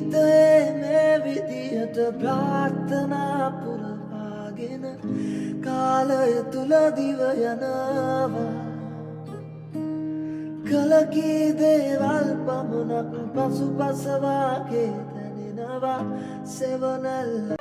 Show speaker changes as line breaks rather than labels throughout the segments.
ජීවිතයේ මේ විදිහට ප්‍රාර්ථනා පුරවාගෙන කාලය තුල දිව යනවා කලකී දේවල් පමණක් පසුපසවාගේ දැනෙනවා සෙවනැල්ල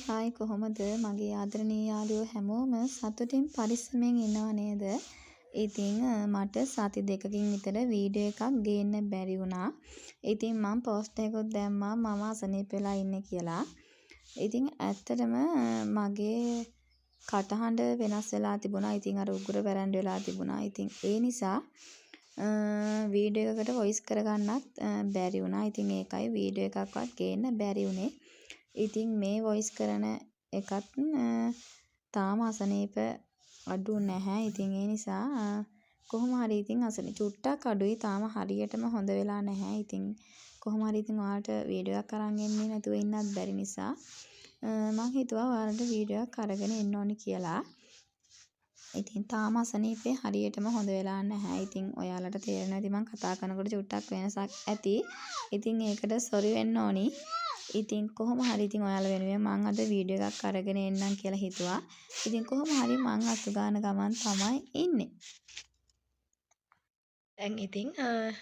හායි කොහොමද මගේ ආදරණීය යාළුවෝ හැමෝම සතුටින් පරිස්සමෙන් ඉන්නව නේද? ඉතින් මට සති දෙකකින් විතර වීඩියෝ එකක් ගේන්න බැරි වුණා. ඉතින් මම පෝස්ට් එකකුත් දැම්මා මම අසනීප වෙලා ඉන්නේ කියලා. ඉතින් ඇත්තටම මගේ කටහඬ වෙනස් වෙලා තිබුණා. ඉතින් අර උගුර වැරැන්ඩ වෙලා තිබුණා. ඉතින් ඒ නිසා වීඩියෝ එකකට වොයිස් කරගන්නත් බැරි වුණා. ඉතින් ඒකයි වීඩියෝ එකක්වත් ගේන්න බැරි වුණේ. ඉතින් මේ වොයිස් කරන එකත් තාම අසනීප අඩු නැහැ. ඉතින් ඒ නිසා කොහොම හරි ඉතින් අසනීප චුට්ටක් අඩුයි. තාම හරියටම හොඳ වෙලා නැහැ. ඉතින් කොහොම හරි ඉතින් ඔයාලට වීඩියෝ එකක් අරන් එන්නේ නැතුව ඉන්නත් බැරි නිසා මම හිතුවා ඔයාලට වීඩියෝ එකක් අරගෙන එන්න ඕනි කියලා. ඉතින් තාම අසනීපේ හරියටම හොඳ වෙලා නැහැ. ඉතින් ඔයාලට තේරෙනවා ඇති මම කතා කරනකොට චුට්ටක් වෙනසක් ඇති. ඉතින් ඒකට සොරි වෙන්න ඕනි. ඉතින් කොහොම හරි ඉතින් ඔයාලා වෙනුවෙන් මම අද වීඩියෝ එකක් අරගෙන එන්නම් කියලා හිතුවා. ඉතින් කොහොම හරි මම අතු ගන්න ගමන් තමයි ඉන්නේ. දැන් ඉතින්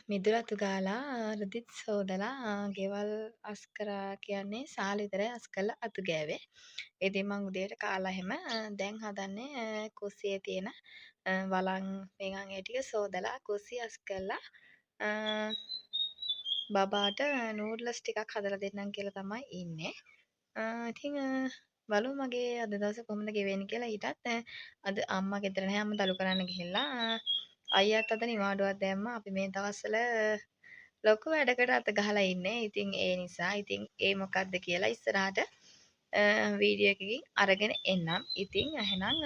මිදුල අතු ගාලා රදිත් සෝදලා ගෙවල් අස් කරා කියන්නේ සාල විතරයි අස් කරලා අතු ගෑවේ. ඉතින් මම උදේට කාලා එහෙම දැන් හදන්නේ කුස්සියේ තියෙන වලන් මේගන් ඒ ටික සෝදලා කුස්සිය අස් කරලා බබාට නූඩ්ලස් ටිකක් හදලා දෙන්නම් කියලා තමයි ඉන්නේ. ඉතින් බලමු මගේ අද දවසේ කොහොමද ගෙවෙන්නේ කියලා. ඊටත් අද අම්මා ගෙදර නැහැ. අම්මා දළු කරන්න ගිහිල්ලා අයියාත් අද නිවාඩුවක් දැම්මා. අපි මේ දවස්වල ලොකු වැඩකට අත ගහලා ඉන්නේ. ඉතින් ඒ නිසා ඉතින් ඒ මොකක්ද කියලා ඉස්සරහට වීඩියෝ එකකින් අරගෙන එන්නම්. ඉතින් එහෙනම්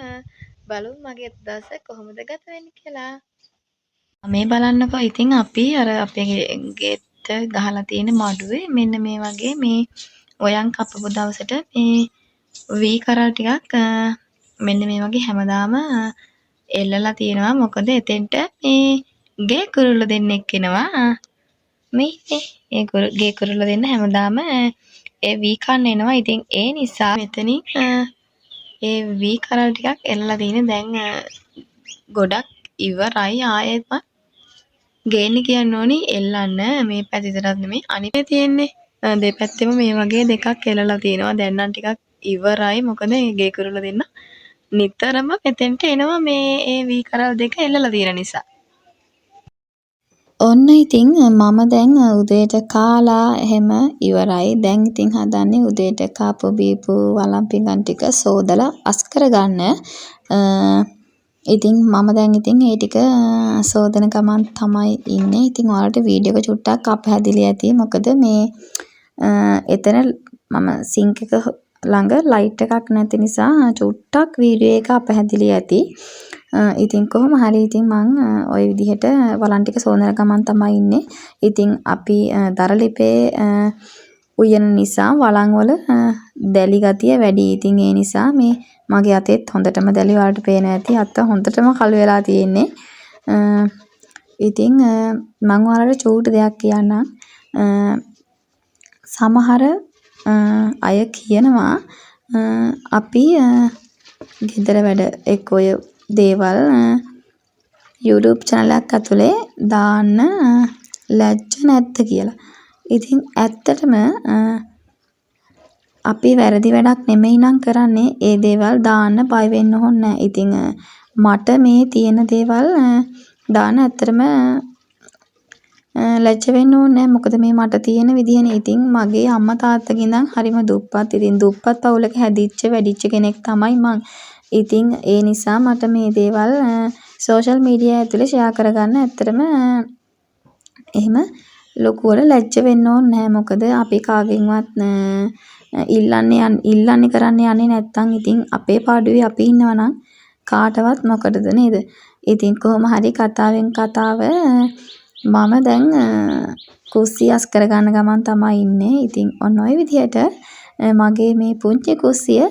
බලමු මගේ අද දවසේ කොහොමද ගත වෙන්නේ කියලා. මේ බලන්නකෝ ඉතින් අපි අර අපේ ගෙට ගහලා තියෙන මඩුවේ මෙන්න මේ වගේ මේ ඔයන් කපපු දවසට මේ වී කරල් ටිකක් මෙන්න මේ වගේ හැමදාම එල්ලලා තියෙනවා. මොකද එතෙන්ට මේ ගේ කුරුල්ල දෙන්නෙක් එනවා. මේ ගේ කුරුල්ල දෙන්න හැමදාම ඒ වී කන්න එනවා. ඉතින් ඒ නිසා මෙතනින් ඒ වී කරල් ටිකක් එල්ලලා තියෙන දැන් ගොඩක් ඉවරයි. ආයෙත් ගේන්න කියන්න ඕනි එල්ලන්න. මේ පැත්ත විතරක් නෙමෙයි අනිත් තියෙන්නේ. දෙපැත්තෙම මේ වගේ දෙකක් එල්ලලා තියෙනවා. දැන් නම් ටිකක් ඉවරයි. මොකද ගේ කුරුල්ල දෙන්න නිතරම මෙතෙන්ට එනවා මේ ඒ වී කරල් දෙක එල්ලලා තියෙන නිසා. ඔන්න ඉතින් මම දැන් උදේට කාලා එහෙම ඉවරයි. දැන් ඉතින් හදන්නේ උදේට කාපු බීපු වලම් පිඟන් ටික සෝදලා අස් කරගන්න. ඉතින් මම දැන් ඉතින් ඒ ටික සෝදන ගමන් තමයි ඉන්නේ. ඉතින් ඔයාලට වීඩියෝ එක චුට්ටක් අපහැදිලි ඇති. මොකද මේ එතන මම සින්ක් එක ළඟ ලයිට් එකක් නැති නිසා චුට්ටක් වීඩියෝ එක අපහැදිලි ඇති. ඉතින් කොහොම හරි ඉතින් මං ওই විදිහට වලන් ටික සෝදන ගමන් තමයි ඉන්නේ. ඉතින් අපි දරලිපේ උයන නිසා වලන් වල දැලි ගතිය වැඩි. ඉතින් ඒ නිසා මේ මගේ අතෙත් හොඳටම දැලි වලට පේන ඇති. අත හොඳටම කළු වෙලා තියෙන්නේ. ඉතින් මං ඔයාලට චූටි දෙයක් කියන්නම්. සමහර අය කියනවා අපි ගෙදර වැඩ එක්ක ඔය දේවල් YouTube channel එකක් ඇතුලේ දාන්න ලැජ්ජ නැද්ද කියලා. ඉතින් ඇත්තටම අපි වැරදි වැඩක් නෙමෙයි නම් කරන්නේ ඒ දේවල් දාන්න බය වෙන්න ඕනේ නැහැ. ඉතින් මට මේ තියෙන දේවල් දාන්න ඇත්තටම ලැජ්ජ වෙන්න ඕනේ නැහැ. මොකද මේ මට තියෙන විදිහනේ. ඉතින් මගේ අම්මා තාත්තගෙන් ඉඳන් හරිම දුප්පත්. ඉතින් දුප්පත් පවුලක හැදිච්ච වැඩිච්ච කෙනෙක් තමයි මං. ඉතින් ඒ නිසා මට මේ දේවල් සෝෂල් මීඩියා ඇතුලේ ෂෙයා කරගන්න ඇත්තටම එහෙම ලොකුවට ලැජ්ජ වෙන්න ඕනේ නැහැ. මොකද අපි කාගෙන්වත් ඉල්ලන්නේ කරන්නේ යන්නේ නැත්තම් ඉතින් අපේ පාඩුවේ අපි ඉන්නවා නම්
කාටවත් මොකටද නේද? ඉතින් කොහොම හරි කතාවෙන් කතාව මම දැන් කුස්සිය අස් කරගන්න ගමන් තමයි ඉන්නේ. ඉතින් ඔන්න ඔය විදිහට මගේ මේ පුංචි කුස්සිය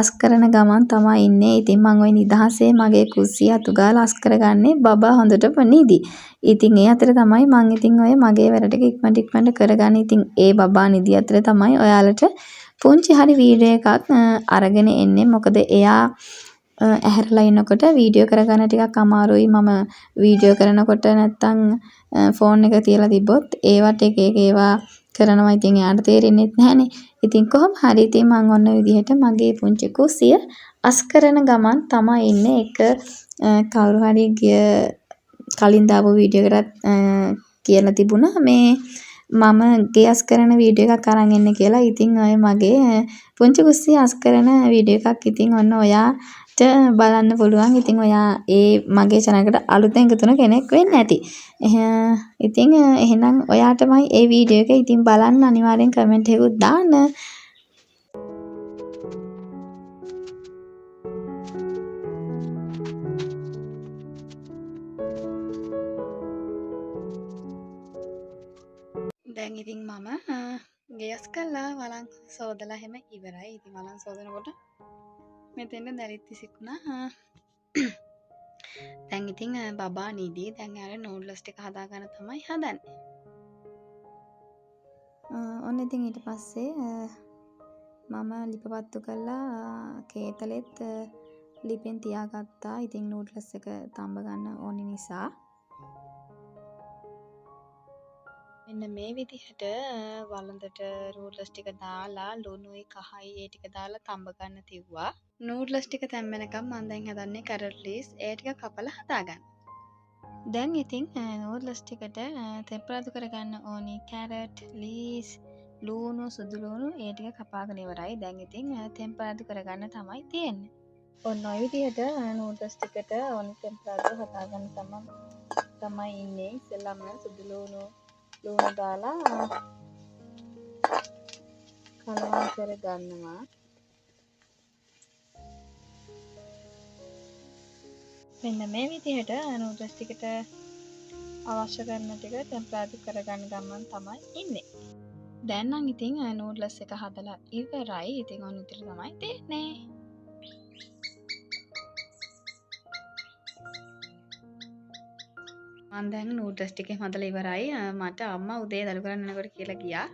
අස් කරන ගමන් තමයි ඉන්නේ. ඉතින් මම ওই නිදහසේ මගේ කුස්සිය අතු ගාලා අස් කරගන්නේ බබා හොඳටම නිදි. ඉතින් ඒ අතර තමයි මම ඉතින් ඔය මගේ වැඩ ටික ඉක්මනට කරගන්න. ඉතින් ඒ බබා නිදි අතර තමයි ඔයාලට පුංචි හරි වීඩියෝ එකක් අරගෙන එන්නේ. මොකද එයා ඇහැරලා ඉන්නකොට වීඩියෝ කරගන්න ටිකක් අමාරුයි. මම වීඩියෝ කරනකොට නැත්තම් ෆෝන් එක තියලා තිබ්බොත් ඒවට එක ඒවා කරනවා. ඉතින් එයාට තේරෙන්නේ නැහනේ. ඉතින් කොහොම හරි ඉතින් මම ඔන්න විදිහට මගේ පුංචි කුස්සිය අස් කරන ගමන් තමයි ඉන්නේ. කවුරු හරි කලින් දාපු වීඩියෝ එකකට කියලා තිබුණා මේ මම ගේ අස් කරන වීඩියෝ එකක් අරන් එන්න කියලා. ඉතින් ඔය මගේ පුංචි කුස්සිය අස් කරන වීඩියෝ එකක් ඉතින් ඔන්න ඔයාට බලන්න පුළුවන්. ඉතින් ඔයා ඒ මගේ channel එකට අලුතෙන් එකතු වෙන කෙනෙක් වෙන්න ඇති. ඉතින් එහෙනම් ඔයාටමයි ඒ වීඩියෝ එක ඉතින් බලන්න අනිවාර්යෙන් කමෙන්ට් එකකුත් දාන්න.
දැන් ඉතින් මම ගෙයස් කළා වලං සෝදලා හැම ඉවරයි. ඉතින් වලං සෝදනකොට මෙතෙන්ට දැරිත් විසිකුණා. දැන් ඉතින් බබා නිදී. දැන් යාර නූඩ්ලස් ටික හදාගන්න තමයි හදන්නේ.
ඔන්න ඉතින් ඊට පස්සේ මම ලිපපත්තු කරලා කේතලෙත් ලිපෙන් තියාගත්තා. ඉතින් නූඩ්ලස් එක තඹ ගන්න ඕනි නිසා.
මෙන්න මේ විදිහට වළඳට නූඩ්ලස් ටික දාලා ලුණුයි කහයි ඒ ටික දාලා තඹ ගන්න තිව්වා. නූඩ්ලස් ටික තැම්බෙනකම් මම දැන් හදන්නේ කැරට් ලීස්. ඒ ටික කපලා හදාගන්න. දැන් ඉතින් නූඩ්ලස් ටිකට තෙම්පරාදු කරගන්න ඕනි කැරට් ලීස් ලුණු සුදු ලුණු ඒ ටික කපාගෙන ඉවරයි. දැන් ඉතින් තෙම්පරාදු කරගන්න තමයි තියෙන්නේ. ඔන්න ඔය විදිහට නූඩ්ලස් ටිකට ඕනි තෙම්පරාදු හදාගන්න තමයි ඉන්නේ. ඉස්සෙල්ලාම සුදු ලුණු දාලා කලවම් කරගන්නවා. මෙන්න මේ විදිහට නූඩ්ලස් ටිකට අවශ්‍ය කරන ටික තෙම්පරාදු කරගන්න ගමන් තමයි ඉන්නේ. දැන් නම් ඉතින් නූඩ්ලස් එක හදලා ඉවරයි. ඉතින් ඔන්න ඉතින් තමයි තියෙන්නේ. මම දැන් නූඩ්ලස් ටික හදලා ඉවරයි. මට අම්මා උදේ දළු කරන්න යනකොට කියලා ගියා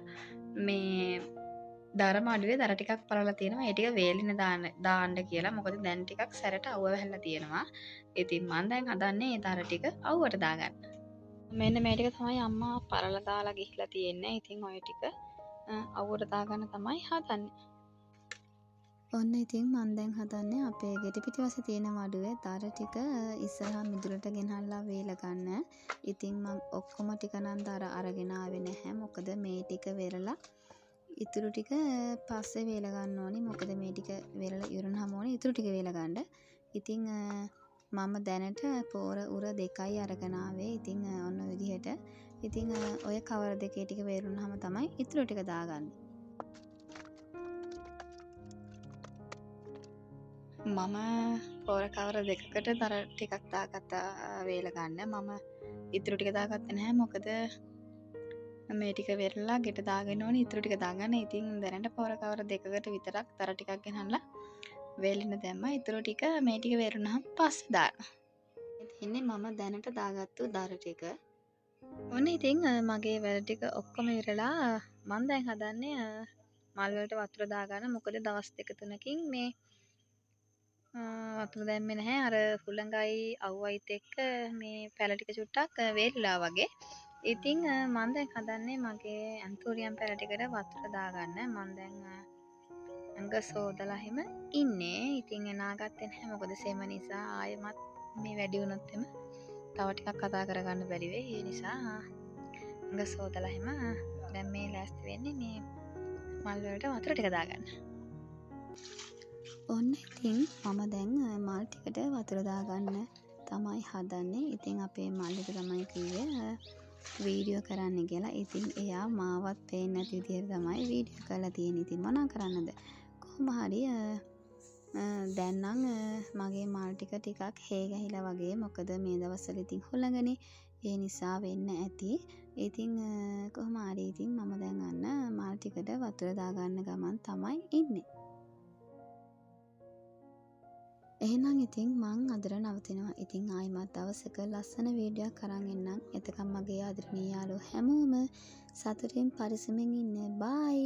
මේ දර මාඩුවේ දර ටිකක් පරවලා තියෙනවා. ඒ ටික වේලින දාන්න කියලා. මොකද දැන් ටිකක් සැරට අවුව වැහැලා තියෙනවා. ඉතින් මම දැන් හදන්නේ ඒ දර ටික අවුවට දාගන්න. මෙන්න මේ ටික තමයි අම්මා පරවලා දාලා ගිහිලා තියෙන්නේ. ඉතින් ඔය ටික අවුවට දාගන්න තමයි හදන්නේ.
ඔන්න ඉතින් මම දැන් හදන්නේ අපේ ගෙඩි පිටිපස්සේ තියෙන මඩුවේ දර ටික ඉස්සරහා මිදුලට ගෙනල්ලා වේල ගන්න. ඉතින් මම ඔක්කොම ටික නම් දර අරගෙන ආවේ නැහැ. මොකද මේ ටික වෙරලා ඉතුරු ටික පස්සේ වේල ගන්න ඕනි. මොකද මේ ටික වෙරලා ඉවරනහම ඕනි ඉතුරු ටික වේල ගන්න. ඉතින් මම දැනට පෝර උර දෙකයි අරගෙන ආවේ. ඉතින් ඔන්න ඔය විදිහට. ඉතින් ඔය කවර දෙකේ ටික වේරුනහම තමයි ඉතුරු ටික දාගන්නේ.
මම පෝර කවර දෙකකට දර ටිකක් දාගත්තා වේල ගන්න. මම ඉතුරු ටික දාගත්තේ නැහැ. මොකද මේ ටික වෙරලා ගෙට දාගෙන ඕනේ ඉතුරු ටික දාගන්න. ඉතින් දැනට පෝර කවර දෙකකට විතරක් දර ටිකක් ගෙනල්ලා වේලෙන්න දැම්මා. ඉතුරු ටික මේ ටික වෙරුනහම පස්සේ දානවා. ඉතින් මම දැනට දාගත්තු දර ටික. ඔන්න ඉතින් මගේ වැඩ ටික ඔක්කොම ඉවරලා මම දැන් හදන්නේ මල් වලට වතුර දාගන්න. මොකද දවස් දෙක තුනකින් මේ වතුර දැම්මේ නැහැ. අර හුළඟයි අවුවයිත් එක්ක මේ පැල ටික චුට්ටක් වේලිලා වගේ. ඉතින් මම දැන් හදන්නේ මගේ ඇන්තෝරියම් පැල ටිකට වතුර දාගන්න. මම දැන් අඟ සෝදලා එහෙම ඉන්නේ. ඉතින් නාගත්තේ නැහැ. මොකද සෙම නිසා ආයෙමත් මේ වැඩි වුණොත් එම තව ටිකක් කතා කරගන්න බැරි වෙයි. ඒ නිසා අඟ සෝදලා එහෙම දැන් මේ ලෑස්ති වෙන්නේ මේ මල් වලට වතුර ටික දාගන්න.
ඔන්න ඉතින් මම දැන් මල් ටිකට වතුර දාගන්න තමයි හදන්නේ. ඉතින් අපේ මල්ලිට තමයි කිව්වේ වීඩියෝ කරන්න කියලා. ඉතින් එයා මාවත් පේන්නේ නැති විදිහට තමයි වීඩියෝ කරලා තියෙන්නේ. ඉතින් මොනවා කරන්නද? කොහොම හරි දැන් නම් මගේ මල් ටික ටිකක් හේ ගහිලා වගේ. මොකද මේ දවස්වල ඉතින් හුළඟනේ. ඒ නිසා වෙන්න ඇති. ඉතින් කොහොම හරි ඉතින් මම දැන් අන්න මල් ටිකට වතුර දාගන්න ගමන් තමයි ඉන්නේ. එහෙනම් ඉතින් මං අදට නවතිනවා. ඉතින් ආයිමත් දවසක ලස්සන වීඩියෝයක් අරන් එන්නම්. එතකම් මගේ ආදරණීය යාළුවෝ හැමෝම සතුටින් පරිස්සමෙන් ඉන්න. බයි.